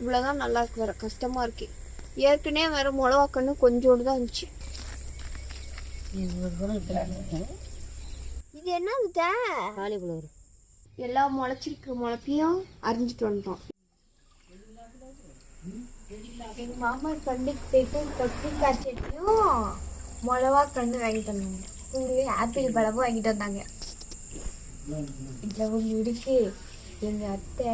இவ்வளோதான் நல்லா இருக்கு, வேற கஷ்டமாக இருக்கு. ஏற்கனவே வேற மிளகா கண்ணு கொஞ்சோண்டு தான் இருந்துச்சு. இது என்னது காலிஃப்ளவர்? எல்லா முளைச்சிருக்கிற முளைப்பையும் அரிஞ்சிட்டு வந்துட்டோம். எங்கள் மாமா கண்ணுக்கு போயிட்டு கத்திரிக்காய் சட்னியும் மிளகா கண்ணு வாங்கிட்டு வந்தாங்க. கூடவே ஆப்பிள் பழமும் வாங்கிட்டு வந்தாங்க. இதில் ஒன்று இருக்கு, எங்கள் அத்தை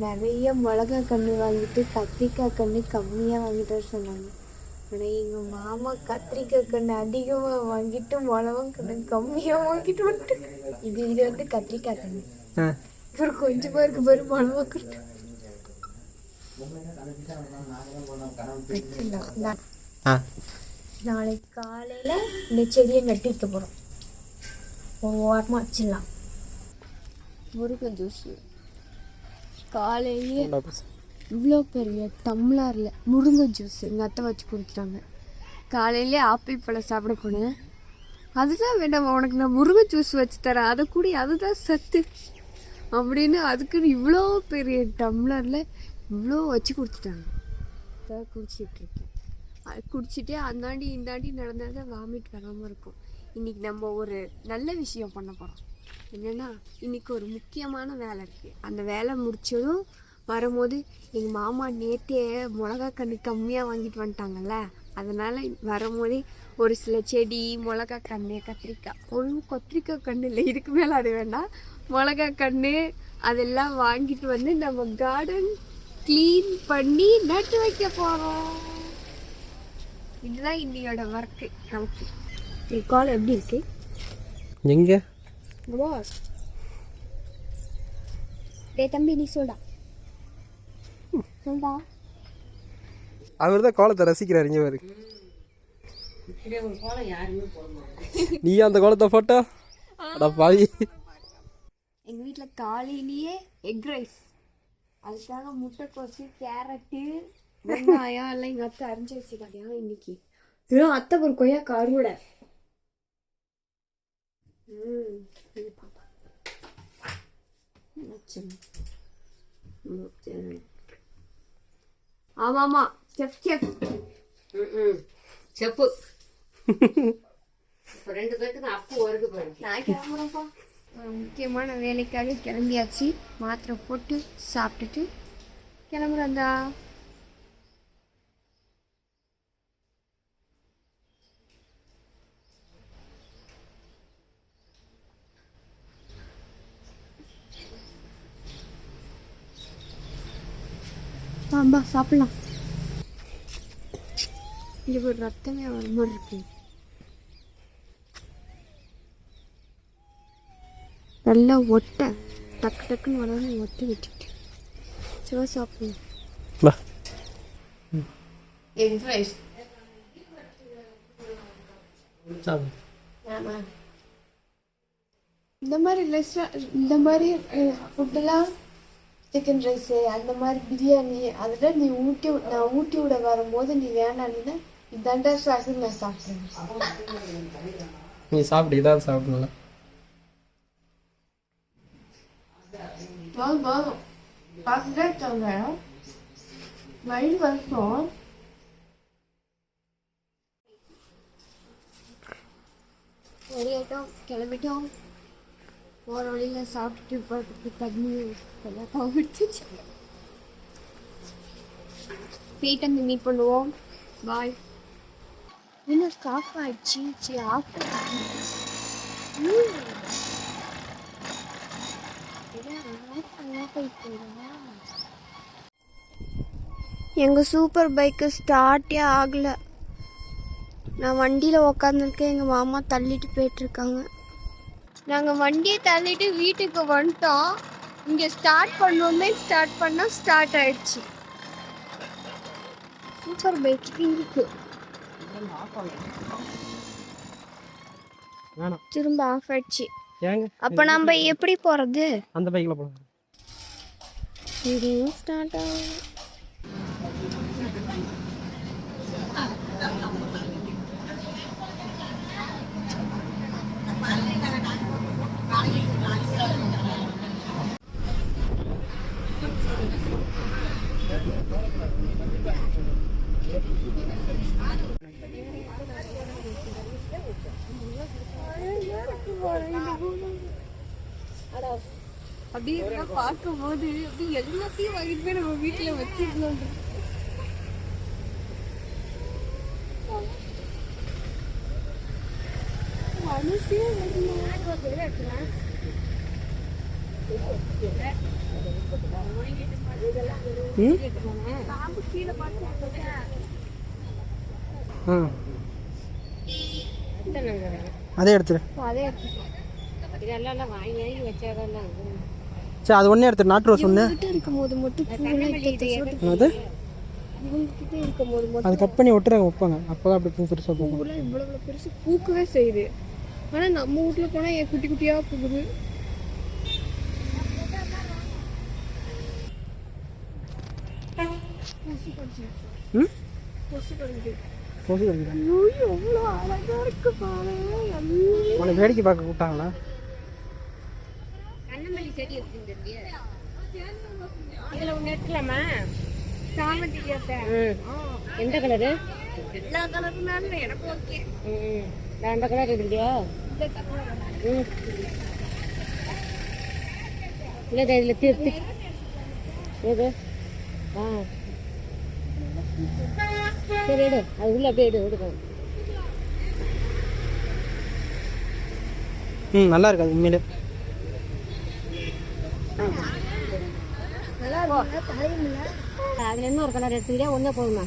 நிறைய மிளகா கன்று வாங்கிட்டு கத்திரிக்காய் கன்று கம்மியாக வாங்கிட்டு வர சொன்னாங்க. ஆனால் எங்கள் மாமா கத்திரிக்காய் கன்று அதிகமாக வாங்கிட்டு மிளகா கன்று கம்மியாக வாங்கிட்டு வந்துட்டு. இது வந்து கத்திரிக்காய் கன்று, ஒரு கொஞ்சமாக இருக்கு பாரு மிளகா கன்று. நாளைக்கு காலையில் இந்த செடியை நட்டு வைக்க போகிறோம். ஒரு வாரமாக வச்சிடலாம். முருங்கை ஜூஸு காலையிலேயே இவ்வளோ பெரிய டம்ளரில் முருங்கை ஜூஸ் எங்கள் அத்தை வச்சு கொடுத்துட்டாங்க. காலையிலே ஆப்பிள் பழம் சாப்பிட போனேன். அதுதான் வேண்டாம் உனக்கு நான் முருங்கை ஜூஸ் வச்சு தரேன், அதை கூடி அதுதான் சத்து அப்படின்னு அதுக்குன்னு இவ்வளோ பெரிய டம்ளரில் இவ்வளோ வச்சு கொடுத்துட்டாங்க. அதான் குடிச்சிட்ருக்கேன். அது குடிச்சிட்டே அந்தாண்டி இந்தாண்டி நடந்தால் தான் வாமிட் வராமல் இருக்கும். இன்றைக்கி நம்ம ஒரு நல்ல விஷயம் பண்ண போகிறோம். என்னென்னா இன்றைக்கி ஒரு முக்கியமான வேலை இருக்குது. அந்த வேலை முடித்ததும் வரும்போது எங்கள் மாமா நேற்றே மிளகா கன்று கம்மியாக வாங்கிட்டு வந்துட்டாங்கல்ல, அதனால் வரும்போதே ஒரு சில செடி மிளகா கன்று கத்திரிக்காய் கன்று இல்லை, இதுக்கு மேலே அது வேண்டாம், மிளகா கன்று அதெல்லாம் வாங்கிட்டு வந்து நம்ம கார்டன் க்ளீன் பண்ணி நட்டு வைக்க போகிறோம். இதுதான் இன்னையோட ஒர்க்கு நமக்கு. கால் எப்படி இருக்கு? எங்க தம்பி நீ சொல்டா. அவர் தான் கோலத்தை ரசிக்கிறாரு. இங்கே பாரு, நீ அந்த கோலத்தை போட்டா பாவி. எங்கள் வீட்டில் காலையிலேயே எக் ரைஸ், அதுக்காக முட்டைக்கோசு கேரட்டு வெங்காயம் எல்லாம் எங்கள் அத்தை அரைஞ்சி வச்சுக்காட்டியா. இன்னைக்கு அத்தை ஒரு கொய்யா கருவடை. ஆமாமா செஃப் செப்பு ரெண்டு பேருக்கு அப்போ வருது பாரு. நான் கிளம்புறேன்ப்பா, முக்கியமான வேலைக்காக கிளம்பியாச்சு. மாத்திரை போட்டு சாப்பிட்டுட்டு கிளம்புறேன்டா. ஆம்பா சாப்பிடலாம். இது ஒரு ரத்தமே வர மாதிரி இருக்கு. நல்லா ஒட்டை டக்கு டக்குன்னு வளர ஒட்டை விட்டுட்டு சிவா சாப்பிடணும். எக் ரைஸ் இந்த மாதிரி ஃபுட்டெல்லாம் சிக்கன் ரைஸு அந்த மாதிரி பிரியாணி அதெல்லாம் நான் ஊட்டி விட வரும்போது நீ வேணான்னா இதாண்டா சாப்பிட்டு நான் சாப்பிட்றேன். நீ சாப்பிட்டு இதான் சாப்பிடலாம். பார்த்துட்டாங்க வயிறு வருஷம் ரெடியாகிட்டோம், கிளம்பிட்டோம். போகிற வழியில் சாப்பிட்டுட்டு போகிறதுக்கு தண்ணி எல்லாம் கவிடுச்சு. போயிட்டு வந்து மீட் பண்ணுவோம். பாய். இன்னும் ஸ்டாஃப் ஆயிடுச்சு. ஆஃப் எங்கள் சூப்பர் பைக்கு ஸ்டார்ட்டே ஆகலை. நான் வண்டியில் உக்காந்துருக்கேன், எங்கள் மாமா தள்ளிட்டு போயிட்டுருக்காங்க. நாங்கள் வண்டியை தள்ளிட்டு வீட்டுக்கு வந்துட்டோம். இங்கே ஸ்டார்ட் பண்ணோன்னே ஸ்டார்ட் பண்ணால் ஸ்டார்ட் ஆயிடுச்சு. சூப்பர் பைக் இருக்கு, திரும்ப ஆஃப் ஆயிடுச்சு. அப்போ நம்ம எப்படி போகிறது? அந்த பைக்கில் போகலாம். இதுவும் ஸ்டார்ட் ஆகும். அப்படியே இதெல்லாம் பார்க்கும்போது அப்படியே எல்லாத்தையும் வாங்கிட்டு போய் நம்ம வீட்டுல வச்சிருந்தோம். மனசே அதே எடுத்துரு. அதே இதெல்லாம் வாங்கி வாங்கி வச்சாதான் சரி அது ஒன்றே எடுத்துரு. நாட்டு ரோஸ் ஒன்று இருக்கும்போது மட்டும் அது இவங்ககிட்ட இருக்கும்போது மட்டும் அது கட் பண்ணி ஒட்டுறாங்க வைப்பாங்க. அப்போ தான் அப்படி பூ பெருசாக போகும். பூலாம் இவ்வளவு பெருசு பூக்கவே செய்யுது. ஆனா நம்ம வீட்டுல போனா என் குட்டி குட்டியா பூக்குது. ம் கொசு கடிக்குது. கொசு கடிக்குதா? ஐயோ எவ்வளோ அழகா இருக்கு பாரு. உன்னை வேடிக்கை பார்க்க கூப்பிட்டாங்களா? கண்ணமல்லி செடி இருக்குங்க இதுல ஒன்று எடுக்கலாமா? சாமந்தி கேட்ட எந்த கலரு? எல்லா கலருனாலும் எனக்கு ஓகே. அந்த கலர் இருக்குல்லையா? இல்லை இதில் திருப்பி எது சரி எடு. அது உள்ள அப்படியே எடுக்க. நல்லா இருக்காது உண்மையிலே. அதுல என்ன ஒரு கலர் எடுத்துக்கிட்டா ஒன்றே போதுமா?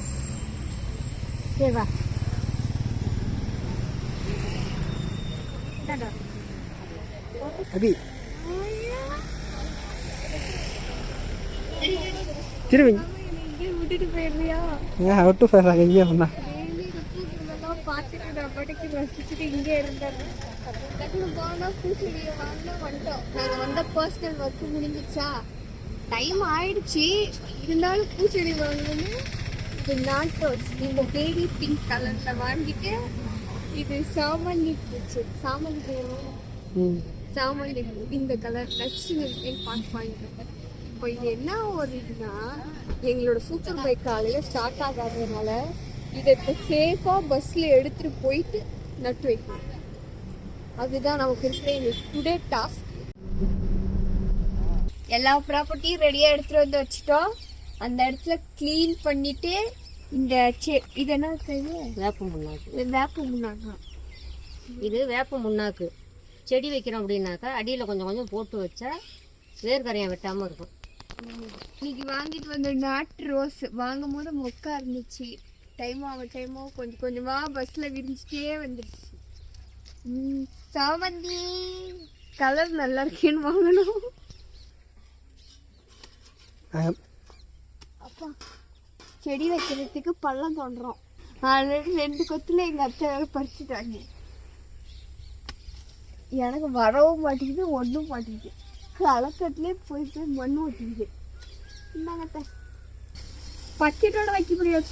சரி வா. அபி திரும்பி விட்டுட்டு போயிடுறியா? ஏன் விட்டு போயிடுறாங்க இங்கே ஒன்றா? பார்த்துட்டு நான் பாட்டுக்கு ரசிச்சுட்டு இங்கே இருந்தேன். போனா பூச்செடியை வாங்க வந்துட்டோம். நாங்கள் வந்த பர்சனல் ஒர்க்கு முடிஞ்சிச்சா, டைம் ஆயிடுச்சு. இருந்தாலும் பூச்செடி வாங்கணும்னு இது நாட்டோஸ் இந்த பேபி பிங்க் கலர்ல வாங்கிட்டு, இது சாமந்தி பூச்சி சாமந்தி சாமந்தி இந்த கலர் நச்சு பார்த்து வாங்கிட்டு. இப்போ இது என்ன ஒரு இதுனா, எங்களோட சூப்பர் பைக் காலையில் ஸ்டார்ட் ஆகாததுனால இதை இப்போ சேஃபாக பஸ்ஸில் எடுத்துகிட்டு போயிட்டு நட்டு வைக்கணும். அதுதான் நமக்கு இருக்கிற இன்னைக்கு டுடே டாஸ்க். எல்லா ப்ராப்பர்ட்டியும் ரெடியாக எடுத்துகிட்டு வந்து வச்சுட்டோம். அந்த இடத்துல க்ளீன் பண்ணிவிட்டு இந்த இது என்ன வேப்ப முன்னாக்கு. வேப்ப முன்னாக்கா இது வேப்ப முன்னாக்கு செடி வைக்கிறோம் அப்படின்னாக்கா அடியில் கொஞ்சம் கொஞ்சம் போட்டு வச்சா வேர்க்கரையம் வெட்டாமல் இருக்கும். இன்னைக்கு வாங்கிட்டு வந்த நாட்டு ரோஸ் வாங்கும் போது மொக்கா இருந்துச்சு. டைம் கொஞ்சம் கொஞ்சமாக பஸ்ஸில் விரிஞ்சிட்டே வந்துடுச்சு. சாமந்தி கலர் நல்லா இருக்கேன்னு வாங்கணும். அப்பா செடி வைக்கிறதுக்கு பள்ளம் தோன்றோம். ஆல்ரெடி 2 கொத்துல எங்கள் அத்தை பறிச்சுட்டாங்க. எனக்கு வரவும் மாட்டேங்குது, ஒன்றும் மாட்டேங்குது. களக்கட்டுலேயே போய் மண் ஓட்டிக்குது. இந்தாங்க பக்கெட்டோட வைக்க முடியும்.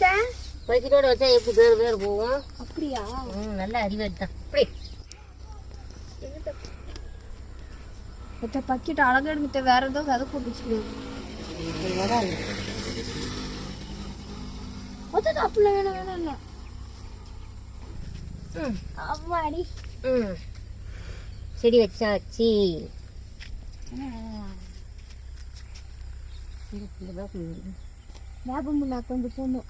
பக்கெட்டோட வச்சா எப்படி வேறு வேறு போகும்? அப்படியா? நல்லா அறிவாதான். அப்படி பக்கெட் அழகா எடுத்து வேற ஏதோ கதை போட்டுச்சுக்கணும். அப்படில வேணும் இல்லை. அம்மாடி செடி வச்சாச்சு. ஞாபகம் நான் கொஞ்சம் போகணும்.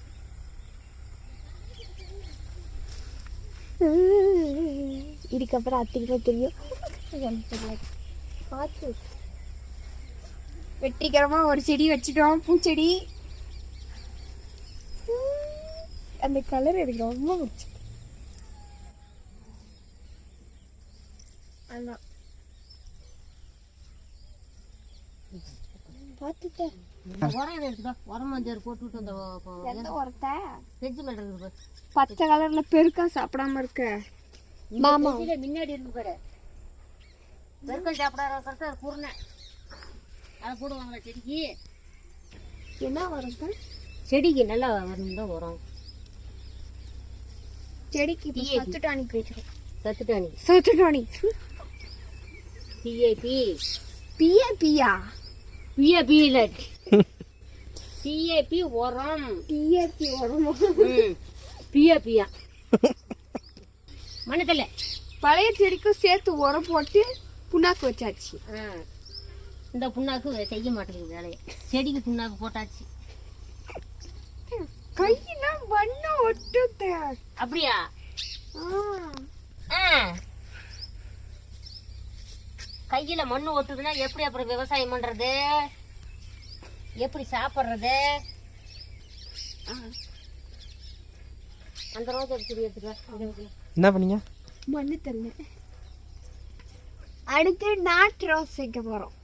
இதுக்கப்புறம் அத்திக்கிட்ட தெரியும். பார்த்து வெற்றிகரமா ஒரு செடி வச்சுட்டோம், பூச்செடி. அந்த கலர் எனக்கு ரொம்ப பிடிச்சி. அதான் பார்த்துட்டேன். உரம் இருக்குதா? உரம் மஞ்சள் போட்டுவிட்டு அந்த உரத்தை ஃப்ரிட்ஜ் மேலே இருக்குது. பச்சை கலர்ல பெருக்கா சாப்பிடாம இருக்க மாமா முன்னாடி இருந்து பாரு. பெருக்கம் சாப்பிடாத குருணை அதை போடுவாங்களா செடிக்கு? என்ன உரம்? செடிக்கு நல்லா வரணும் தான் உரம். செடிக்கு சத்து டானிக் வைக்கிறோம். சத்து டானிக் பிஏபி பிஏபியா? பிஏபி இல்லை, பிஏபி உரம். பிஏபி உரமா? பிஏபியா மண்ணத்தில் பழைய செடிக்கும் சேர்த்து உரம் போட்டு புண்ணாக்கு வச்சாச்சு. இந்த புண்ணாக்கு செய்ய மாட்டேங்குது வேலையை. செடிக்கு புண்ணாக்கு போட்டாச்சு. கையெல்லாம் மண்ணு ஒட்டுது. அப்படியா? கையில மண்ணு ஒட்டுதுன்னா எப்படி அப்புறம் விவசாயம் பண்றது, எப்படி சாப்பிட்றது? அந்த ரோஜா செடி எடுத்துக்க. என்ன பண்ணீங்க? மண்ணு தள்ளு. அடுத்து நாட்டு ரோஸ் வைக்க போறோம்.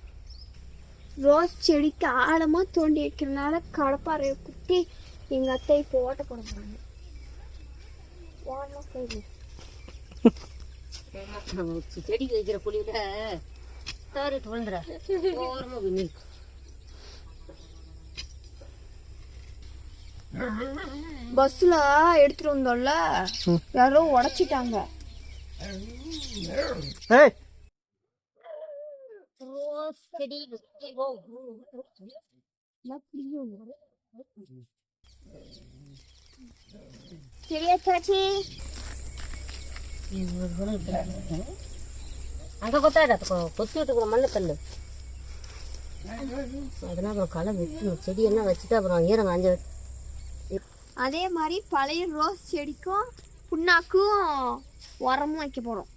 ரோஸ் செடிக்கு ஆழமா தோண்டி வைக்கிறதுனால கடப்பாறைய குத்தி எங்க அத்தை இப்போ ஓட்ட போட போறாங்க. செடிக்கு வைக்கிற புளியில தாரிட்டு விழுந்துற ஓரமா பின்னி. பஸ்ல எடுத்துட்டு வந்தோம்ல, யாரோ உடைச்சிட்டாங்க. ஏய் ரோஸ் செடி சரியா சாச்சி? அங்க கொத்தாட கொத்தி விட்டுக்கிற மண்ணு தள்ளு. அதெல்லாம் அப்புறம் களை விட்டுணும். செடியெல்லாம் வச்சுட்டு அப்புறம் ஈரம் காஞ்ச. அதே மாதிரி பழைய ரோஸ் செடிக்கும் புண்ணாக்கும் உரமும் வைக்க போறோம்.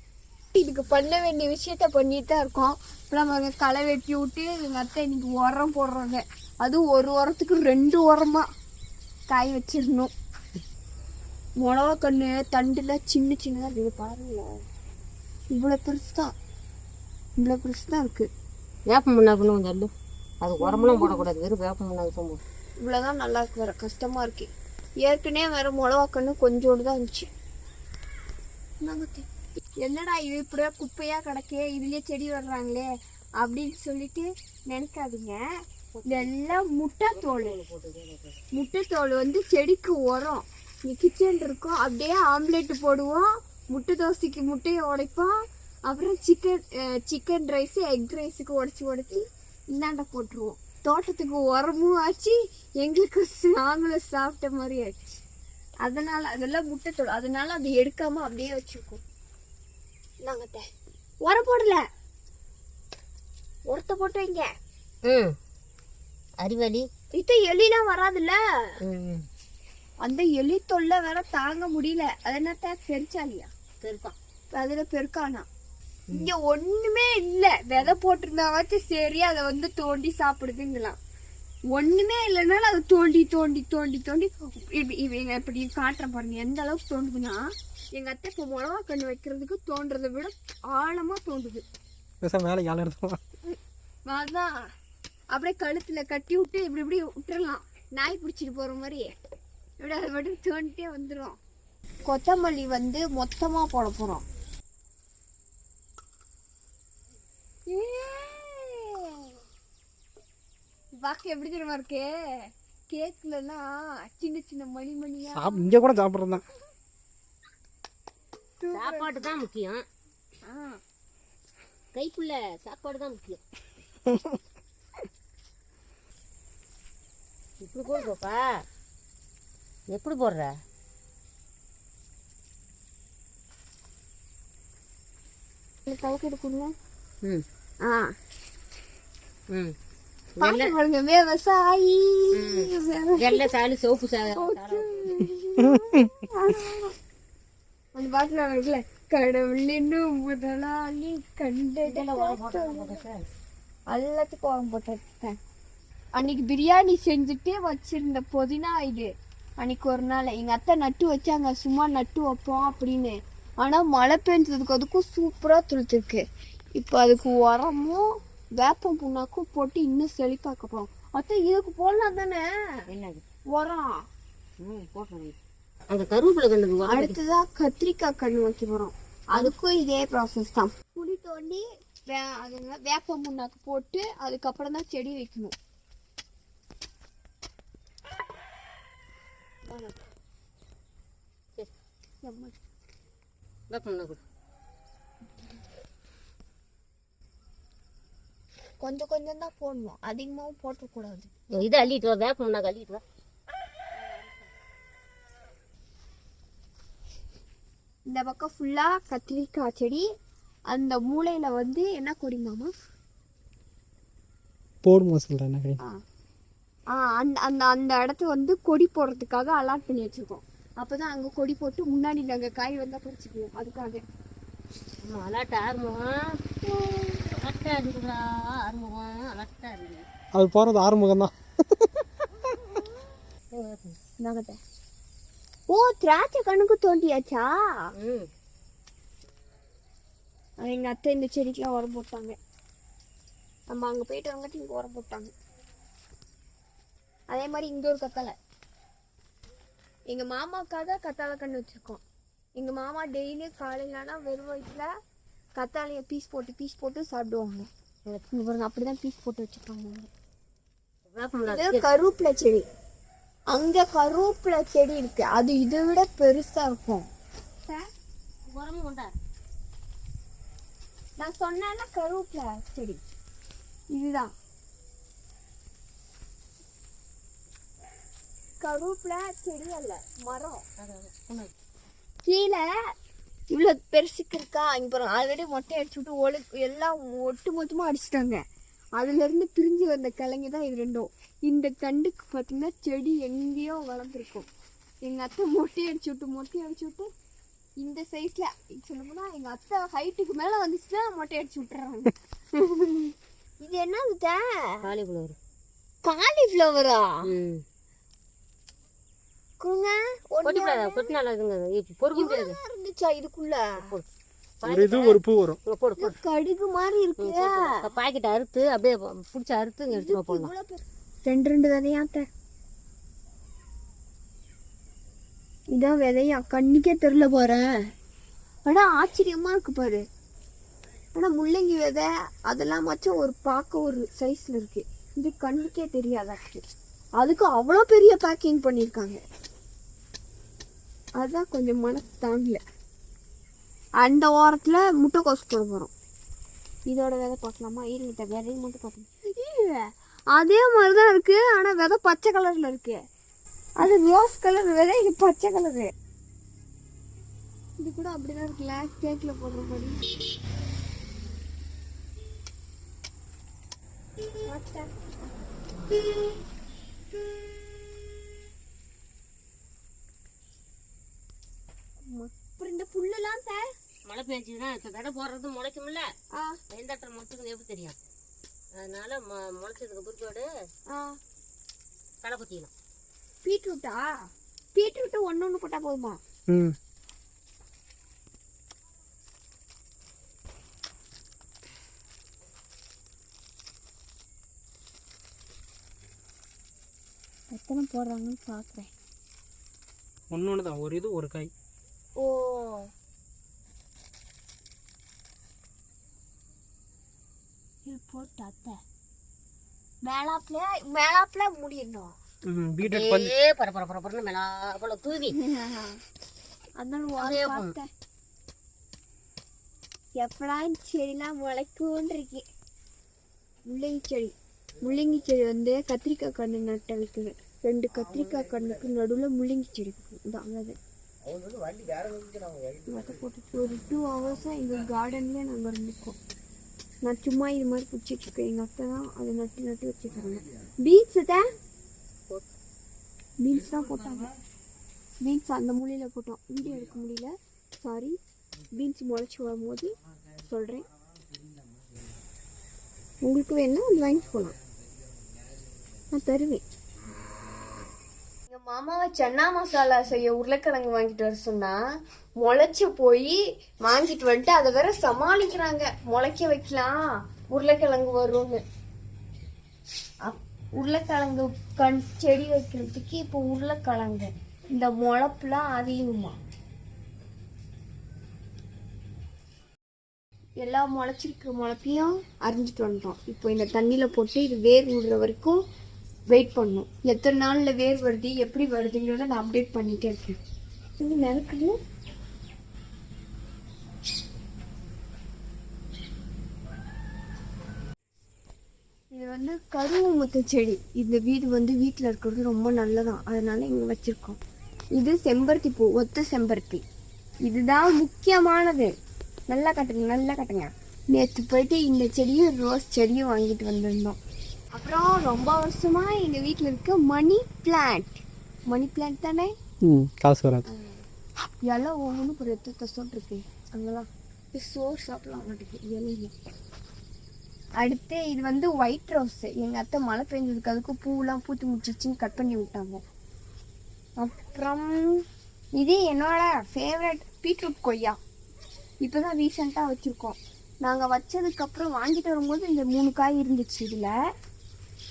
இதுக்கு பண்ண வேண்டிய விஷயத்த பண்ணிட்டு தான் இருக்கோம். இப்பெல்லாம் நாங்கள் களை வெட்டி விட்டு எங்கள் அத்தை இன்னைக்கு உரம் போடுறாங்க. அதுவும் ஒரு உரத்துக்கு 2 உரமா காய வச்சிடணும். மிளகா கண்ணு தண்டுல சின்ன சின்னதாக இருக்குது பாருங்க. இவ்வளோ பெருசு தான் இருக்கு. வேப்ப முன்னாக்குன்னு கொஞ்சம் அல்லு. அது உரமெல்லாம் போடக்கூடாது, வெறும் வேப்ப முன்னாக்கு தான் போடும். இவ்வளோதான் நல்லா இருக்கு. வேற கஷ்டமா இருக்கு. ஏற்கனவே வேற மிளகா கண்ணு கொஞ்சோண்டு தான் இருந்துச்சு. என்னடா இது இப்படியா குப்பையா கிடக்கே, இதுலயே செடி வர்றாங்களே அப்படின்னு சொல்லிட்டு நினைக்காதீங்க. இதெல்லாம் முட்டைத்தோல் வந்து செடிக்கு உரம். கிச்சன் இருக்கும், அப்படியே ஆம்லேட் போடுவோம், முட்டை தோசைக்கு முட்டையை உடைப்போம், அப்புறம் சிக்கன் ரைஸ் எக் ரைஸுக்கு உடச்சி இந்தாண்ட போட்டுருவோம். தோட்டத்துக்கு உரமும் ஆச்சு, எங்களுக்கு நாங்களும் சாப்பிட்ட மாதிரி ஆச்சு. அதனால அதெல்லாம் முட்டைத்தோல், அதனால அதை எடுக்காம அப்படியே வச்சிருக்கோம். நாங்க உரம் போடல, உரத்தை போட்டு வைங்க. அறிவாளி இத்த எலிலாம் வராதுல்ல, அந்த எலி தொல்லை வேற தாங்க முடியல. அது என்னத்த பெருச்சாலியா பெருக்கான், அதுல பெருக்கானா. இங்க ஒண்ணுமே இல்ல. விதை போட்டிருந்தாவாச்சும் சரி, அதை வந்து தோண்டி சாப்பிடுதுங்களாம். ஒண்ணுமே இல்லைனாலும் அதை தோண்டி தோண்டி தோண்டி தோண்டி இவங்க இப்படி காட்டுற பாருங்க எந்த அளவுக்கு தோண்டுதுன்னா. எங்க அத்தை இப்போ மிளகா கண்ணு வைக்கிறதுக்கு தோன்றதை விட ஆழமா தோண்டுது. அதான் அப்படியே கழுத்துல கட்டி விட்டு இப்படி இப்படி விட்டுறலாம், நாய் பிடிச்சிட்டு போற மாதிரி. இப்படி அதை மட்டும் தோண்டிட்டே வந்துடும். கொத்தமல்லி வந்து மொத்தமா போட போறோம். பார்க்க எப்படி தெரியுமா இருக்கு, கேக்லாம் சின்ன சின்ன மணி மணியா. இங்க கூட சாப்பிட்றேன். சாப்பாடு தான் முக்கியம், கைக்குள்ள சாப்பாடு தான் முக்கியம். இப்படி போடுப்பா, எப்படி போடுற? தவக்கு எடுக்கணுங்க. விவசாயி வெள்ளை சாலு சோப்பு சாலு அந்த பாட்டுல இருக்குல்ல, கடவுள் இன்னும் முதலாளி கண்டது எல்லாத்துக்கும் உரம் போட்டேன். அன்னைக்கு பிரியாணி செஞ்சுட்டு வச்சிருந்த புதினா இது அன்னைக்கு ஒரு நாள் எங்க அத்தை நட்டு வச்சாங்க, சும்மா நட்டு வைப்போம் அப்படின்னு. ஆனா மழை பெஞ்சதுக்கு அதுக்கும் சூப்பரா துளுத்துருக்கு. இப்போ அதுக்கு உரமும் வேப்பம் புண்ணாக்கும் போட்டு இன்னும் செழிப்பாக்க போறோம். அத்தை இதுக்கு போடலாம் தானே உரம் போடுறது. அந்த கருவேப்பிலை கண்ணு அடுத்ததா கத்திரிக்காய் கண்ணு வைக்க போறோம். அதுக்கும் இதே ப்ராசஸ் தான். குழி தோண்டி வேப்பம் புண்ணாக்கு போட்டு அதுக்கப்புறம் தான் செடி வைக்கணும். கொஞ்சம் கொஞ்சம் தான் போடணும், அதிகமாகவும் போட்டக்கூடாது. இதை அள்ளிட்டு வா, வேப்ப முன்னாக்கு அள்ளிட்டு வா. இந்த பக்கம் ஃபுல்லா கத்திரிக்காய் செடி. அந்த மூளையில வந்து என்ன கொடி மாமா, போடுமா சொல்கிறேன். அந்த அந்த அந்த இடத்த வந்து கொடி போடுறதுக்காக அலாட் பண்ணி வச்சுருக்கோம். அப்போ தான் அங்கே கொடி போட்டு முன்னாடி நாங்கள் காய் வந்தால் பறிச்சுக்குவோம். அதுக்காக அலர்ட்டா ஆறுமுகம், அலர்ட்டா இருக்குதா ஆறுமுகம், அலர்ட்டா இருக்கு. அது போகிறது ஆறுமுகம் தான். நகத்தை ஓ திராட்சை கண்ணுக்கு தோண்டியாச்சா? எங்கள் அத்தை இந்த செடிக்கெலாம் உரம் போட்டாங்க. நம்ம அங்கே போயிட்டு வந்துட்டு இங்கே உரம் போட்டாங்க. அதே மாதிரி இங்கே ஒரு கத்தாழை. எங்கள் மாமாவுக்காக கத்தாழை கன்று வச்சுருக்கோம். எங்கள் மாமா டெய்லியும் காலையிலனா வெறும் வயிற்றில் கத்தாழையை பீஸ் போட்டு சாப்பிடுவாங்க. இங்கே பாருங்க, அப்படி தான் பீஸ் போட்டு வச்சுருக்காங்க. கருவேப்பிலை செடி, அங்கே கருவேப்பிலை செடி இருக்கு, அது இதை விட பெருசாக இருக்கும். நான் சொன்னேன்னா கருவேப்பிலை செடி இதுதான். கருவேப்பிலை செடி அல்ல, மரம். கீழே இவ்வளோ பெருசுக்கு இருக்கா? இங்கே பாருங்க, ஆல்ரெடி மொட்டை அடிச்சு விட்டு எல்லாம் ஒட்டு மொத்தமாக அடிச்சிட்டாங்க. அதுலேருந்து பிரிஞ்சு வந்த கிழங்கு தான் இது ரெண்டும். இந்த கண்டுக்கு பார்த்தீங்கன்னா செடி எங்கேயோ வளர்ந்துருக்கும். எங்கள் அத்தை மொட்டை அடிச்சு விட்டு இந்த சைஸில் சொல்லணும்னா எங்கள் அத்தை ஹைட்டுக்கு மேலே வந்துச்சுன்னா மொட்டை அடிச்சு விட்டுறாங்க. இது என்ன? காலிஃப்ளவரா? இருந்துச்சா இதுக்குள்ள? ஒரு பூ வரும், கடுகு மாதிரி இருக்கு. பாக்கெட் அறுத்து அப்படியே பிடிச்சி அறுத்து எடுத்து போடலாம். ரெண்டு விதையாத்த. இதான் விதையா? கண்ணுக்கே தெரியல போறேன். ஆனா ஆச்சரியமா இருக்கு பாரு. ஆனா முள்ளங்கி விதை அதெல்லாம் மச்சும் ஒரு பார்க்க ஒரு சைஸ்ல இருக்கு. இது கண்ணுக்கே தெரியாதாக்கு. அதுக்கு அவ்வளோ பெரிய பேக்கிங் பண்ணியிருக்காங்க. அதான் கொஞ்சம் மனசு தாங்கல. அந்த ஓரத்தில் முட்டைக்கோசு போட போகிறோம். இதோட விதை பார்க்கலாமா? இருக்கிட்ட விதையை மட்டும் பார்க்கணும். அதே மாதிரி தான் இருக்குது, ஆனால் விதை பச்சை கலரில் இருக்குது. அது ரோஸ் கலர் விதை, இது பச்சை கலரு. இது கூட அப்படிதான் இருக்குல்ல, கேக்கில் போடுற மாதிரி. அப்புறம் இந்த புல்லுலாம் மழை பெஞ்சுதான் இப்போ விதை போடுறது முளைக்கும்ல, வெந்தாட்டம் முளைச்சுக்கு எப்படி தெரியும்? அதனால முளைச்சதுக்கு பிற்பாடு களை குத்திடலாம். பீட்ரூட்டு ஒன்று போட்டால் போதுமா? எத்தனை போடுறாங்கன்னு பார்க்குறேன். ஒன்று தான், ஒரு இது ஒரு காய். ஓ, இது போட்டு அத்தை மேலாப்ல முடியணும். பரபரன்னு மேலாப்புல தூவி அதனால எப்படா செடிலாம் முளைக்கும்னு இருக்கு. முள்ளங்கி செடி வந்து கத்திரிக்காய் கண்ணு நட்ட வைக்குது. 2 கத்திரிக்காய் கண்ணுக்கு நடுவில் முள்ளங்கி செடி இதான். போட்டு ஒரு 2 ஹவர்ஸாக எங்கள் கார்டன்லேயே நாங்கள் இருந்துக்கோம். நான் சும்மா இது மாதிரி பிடிச்சிட்ருக்கேன். எங்கள் அத்தை தான் அதை நட்டு வச்சுக்கிறாங்க. பீன்ஸ் தான் போட்டாங்க. பீன்ஸ் அந்த மூலையில் போட்டோம், வீடியோ எடுக்க முடியல, சாரி. பீன்ஸ் முளைச்சி வரும்போது சொல்கிறேன். உங்களுக்கு வேணும்னா அது வாங்கிட்டு போகலாம், நான் தருவேன். எங்கள் மாமாவை சன்னா மசாலா செய்ய உருளைக்கிழங்கு வாங்கிட்டு வர சொன்னால் முளைச்சி போய் வாங்கிட்டு வந்துட்டு அதை வேற சமாளிக்கிறாங்க. முளைக்க வைக்கலாம், உருளைக்கிழங்கு வரும்னு. உருளைக்கிழங்கு செடி வைக்கிறதுக்கு இப்போ உருளைக்கிழங்கு இந்த முளைப்புலாம் அதிகமா எல்லா முளைச்சிருக்கிற முளைப்பையும் அரிஞ்சிட்டு வந்துட்டோம். இப்போ இந்த தண்ணியில் போட்டு இது வேர் விடுற வரைக்கும் வெயிட் பண்ணணும். எத்தனை நாளில் வேர் வருது, எப்படி வருதுங்கிறத நான் அப்டேட் பண்ணிகிட்டே இருக்கேன். இது நினைக்குது. இது வந்து கருவமுத்து செடி. இந்த வீடு வந்து வீட்டில் இருக்கிறது ரொம்ப நல்லதான், அதனால இங்கே வச்சுருக்கோம். இது செம்பருத்தி பூ, ஒத்த செம்பருத்தி. இதுதான் முக்கியமானது. நல்லா கட்டுங்க. நேற்று போயிட்டு இந்த செடியும் ரோஸ் செடியும் வாங்கிட்டு வந்திருந்தோம். அப்புறம் ரொம்ப வருஷமா எங்கள் வீட்டில் இருக்க மணி பிளான்ட் தானே. காசு வராது. எல்லாம் ஒவ்வொன்றும் ஒரு எத்தனை சொட்டு இருக்கு. அங்கெல்லாம் சோறு சாப்பிடலாம் மாட்டேங்குது இலையில. அடுத்து இது வந்து ஒயிட் ரோஸ். எங்கள் அத்தை மழை பெஞ்சதுக்கு அதுக்கும் பூவெலாம் பூத்து முடிச்சிச்சின்னு கட் பண்ணி விட்டாங்க. அப்புறம் இது என்னோட ஃபேவரட் பீட்ரூட் கொய்யா. இப்போ தான் ரீசெண்டாக வச்சுருக்கோம். நாங்கள் வச்சதுக்கப்புறம் வாங்கிட்டு வரும்போது இந்த 3 காய் இருந்துச்சு. இதில்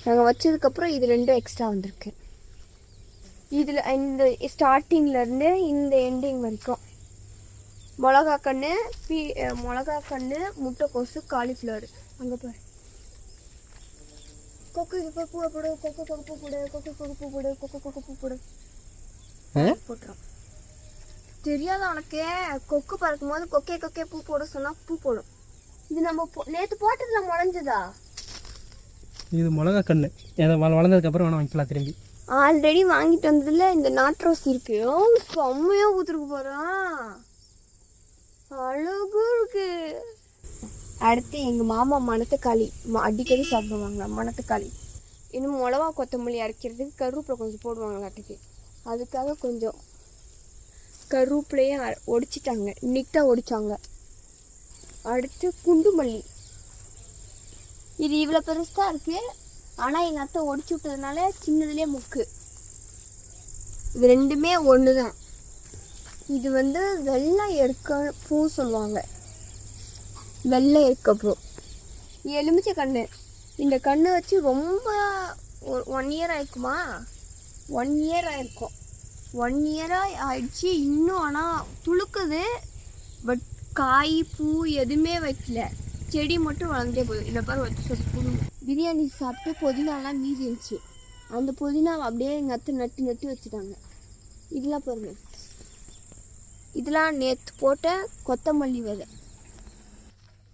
நாங்கள் வச்சதுக்கப்புறம் இது 2 எக்ஸ்ட்ரா வந்திருக்கு. இதில் இந்த ஸ்டார்டிங்லேருந்து இந்த எண்டிங் வரைக்கும் மிளகா கன்று முட்டைக்கோசு காலிஃப்ளவர். அங்கே பாரு கொக்கு பூ போடு, கொக்கு பூ போடு, கொக்கு பூ போடு, கொக்கு பூ போடு போட்டுரும். தெரியாத உனக்கு? கொக்கு பறக்கும் போது கொக்கே பூ போட சொன்னால் பூ போடும். இது நம்ம நேற்று போட்டதுல முளைஞ்சதா? இது மிளகா கன்று. வளர்ந்ததுக்கப்புறம் வேணால் வாங்கிக்கலாம் திரும்பி. ஆல்ரெடி வாங்கிட்டு வந்ததில் இந்த நாட்டு ரோஸ் இருக்கு. செம்மையாக ஊற்றுருக்கு போகிறோம். அழகு இருக்கு. அடுத்து எங்கள் மாமா மணத்தக்காளி அடிக்கடி சாப்பிடுவாங்க. மணத்தக்காளி இன்னும் மிளகா கொத்தமல்லி அரைக்கிறதுக்கு கருவேப்பிலை கொஞ்சம் போடுவாங்களாட்டுக்கு. அதுக்காக கொஞ்சம் கருவேப்பிலையும் ஒடிச்சிட்டாங்க. இன்னைக்கு தான் ஒடிச்சாங்க. அடுத்து குண்டுமல்லி. இது இவ்வளோ பெருசாக இருக்குது. ஆனால் எங்கள் அத்தை ஒடிச்சு விட்டதுனால சின்னதுலேயே முக்கு. இது ரெண்டுமே ஒன்று தான். இது வந்து வெள்ளை எருக்க பூ சொல்லுவாங்க. வெள்ளை எருக்க பூ. எலுமிச்சை கன்று. இந்த கன்று வச்சு ரொம்ப 1 இயர் ஆயிருக்குமா? 1 இயர் ஆயிருக்கும். 1 இயராக ஆயிடுச்சு இன்னும். ஆனால் துளுக்குது. பட் காய் பூ எதுவுமே வைக்கல. செடி மட்டும் வளர்ந்தே போதும். இதை பாரு வச்சு சொல்லி பிரியாணி சாப்பிட்டு புதினாலாம் மீதி இருந்துச்சு. அந்த புதினாவை அப்படியே எங்கள் அத்தை நட்டு வச்சுட்டாங்க. இதெல்லாம் பாருங்க. இதெல்லாம் நேற்று போட்ட கொத்தமல்லி விதை.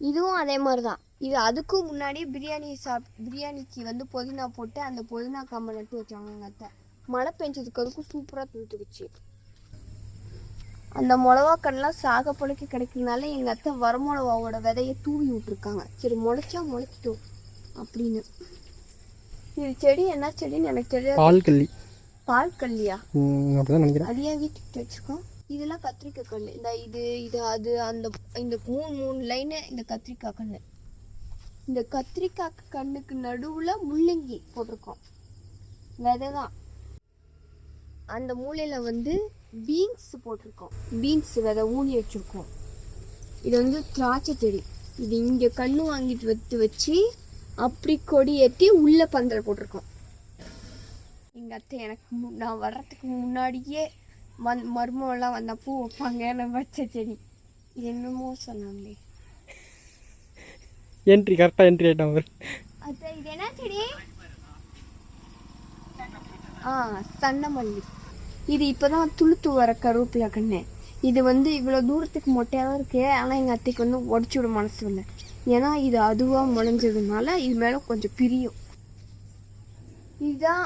இதுவும் அதே மாதிரி தான். இது அதுக்கும் முன்னாடி பிரியாணிக்கு வந்து புதினா போட்டு அந்த புதினா காம்பை நட்டு வச்சாங்க எங்கள் அத்தை. மழை பெஞ்சதுக்கு அதுக்கும் சூப்பராக துளுத்துக்குச்சு. அந்த மிளகாக்கடலாம் சாகப்பொழுக்கி கிடைக்கிறதுனால எங்கள் அத்தை வரமிளகாவோட விதையை தூவி விட்டுருக்காங்க. சரி முளைச்சா முளைக்கட்டும் அப்படின்னு. இது செடி என்ன செடின்னு எனக்கு தெரியாது. பால்கல்லியா? அப்படிதான் நினைக்கிறேன். அது ஏன் வீட்டுக்கு வச்சுருக்கோம். இதெல்லாம் கத்திரிக்காய் கன்று. இது அது அந்த இந்த 3 லைனு இந்த கத்திரிக்காய் கன்று. இந்த கத்திரிக்காய் கண்ணுக்கு நடுவில் முள்ளங்கி போட்டிருக்கோம். விதை தான். அந்த மூலையில் வந்து பீன்ஸ் போட்டிருக்கோம். பீன்ஸ் விதை ஊனி வச்சுருக்கோம். இது வந்து திராட்சை செடி. இது இங்கே கன்று வாங்கிட்டு வச்சு அப்படி கொடி ஏற்றி உள்ளே பந்தல் போட்டிருக்கோம். எங்கள் அத்தை எனக்கு நான் வர்றதுக்கு முன்னாடியே மருமெல்லாம் வந்தால் பூ வைப்பாங்க. நான் வச்ச செடி. இது என்னமோ சொன்னாங்களே. கரெக்டாக என்ட்ரி ஆகிட்டான் அவர். அத்தை இது என்ன செடி? சன்னமல்லி. இது இப்போ தான் துளுத்து வர கருவேப்பிலை கண்ணு. இது வந்து இவ்வளோ தூரத்துக்கு மொட்டையாக தான் இருக்குது. ஆனால் எங்கள் அத்தைக்கு வந்து உடச்சி விட மனசு இல்லை. ஏன்னா இது அதுவாக முளைஞ்சதுனால இது மேலே கொஞ்சம் பிரியும். இதுதான்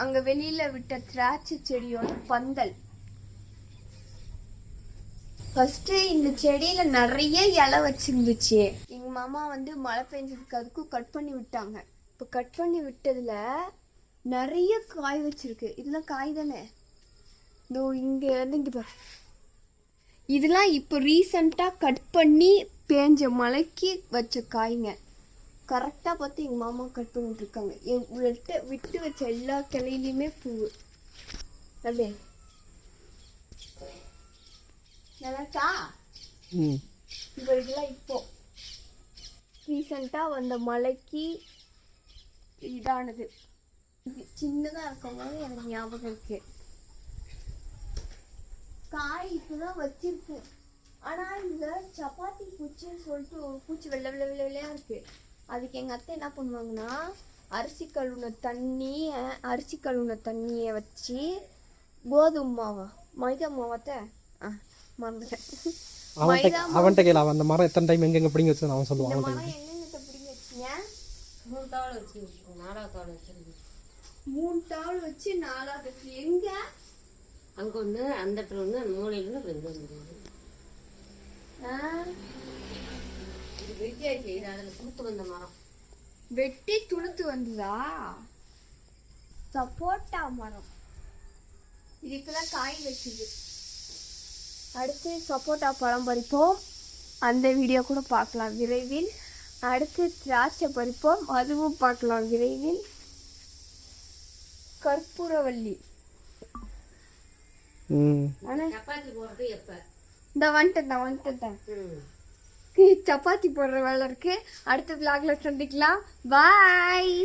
அங்கே வெளியில் விட்ட திராட்சை செடியோட பந்தல். ஃபஸ்ட்டு இந்த செடியில் நிறைய இலை வச்சுருந்துச்சு. எங்கள் மாமா வந்து மழை பெஞ்சதுக்கு அதுக்கும் கட் பண்ணி விட்டாங்க. இப்போ கட் பண்ணி விட்டதில் நிறைய காய் வச்சிருக்கு. இதெல்லாம் காய் தானே. இதோ இங்கே வந்து இங்கே பாரு. இதெல்லாம் இப்போ ரீசண்டாக கட் பண்ணி பேஞ்ச மழைக்கு வச்ச காய்ங்க. கரெக்டாக பார்த்து எங்கள் மாமா கட் பண்ணிட்டு இருக்காங்க. விட்டு வச்ச எல்லா கிளையிலையுமே பூ. அப்படியே நல்லாக்கா. இப்போ இதெல்லாம் இப்போ ரீசண்டாக வந்த மழைக்கு இதானது. சின்னதாக இருக்கும்போது எனக்கு ஞாபகம் இருக்கு. காய் இப்போதான் வச்சிருக்கு. ஆனால் இந்த சப்பாத்தி பூச்சின்னு சொல்லிட்டு ஒரு பூச்சி வெள்ளை வெள்ளையாக இருக்கு. அதுக்கு எங்கள் அத்தை என்ன பண்ணுவாங்கன்னா அரிசி கழுவுன தண்ணியை வச்சு கோதுமை மாவா மைதா மாவாத்த மறந்துட்டேன். அவன்கிட்ட கேள. அந்த மரம் எத்தனை டைம் எங்கெங்க பிடிங்க வச்சு அவன் சொல்லுவான். மரம் எங்கெங்க பிடிங்க வச்சிங்க? 3 தாவல் வச்சு 4வது தாவல் வச்சிருக்கு. 3 தாவல் வச்சு 4வது வச்சு எங்க? அங்கே ஒன்று, அந்த இடத்துல ஒன்று, அந்த மூலையில் ஒன்று, ரெண்டு ஒன்று. இது அதில் கொடுத்து வந்த மரம். வெட்டி துளுத்து வந்ததா? சப்போட்டா மரம் இதுக்கெல்லாம் காய் வச்சுது. அடுத்து சப்போட்டா பழம் பறிப்போம், அந்த வீடியோ கூட பார்க்கலாம் விரைவில். அடுத்து திராட்சை பறிப்போம், அதுவும் பார்க்கலாம் விரைவில். கற்பூரவள்ளி சப்பாத்தி போடுறது எப்போ? இந்த வந்துட்டேன். சப்பாத்தி போடுற வேலை இருக்கு. அடுத்த vlogல சந்திக்கலாம். பாய்.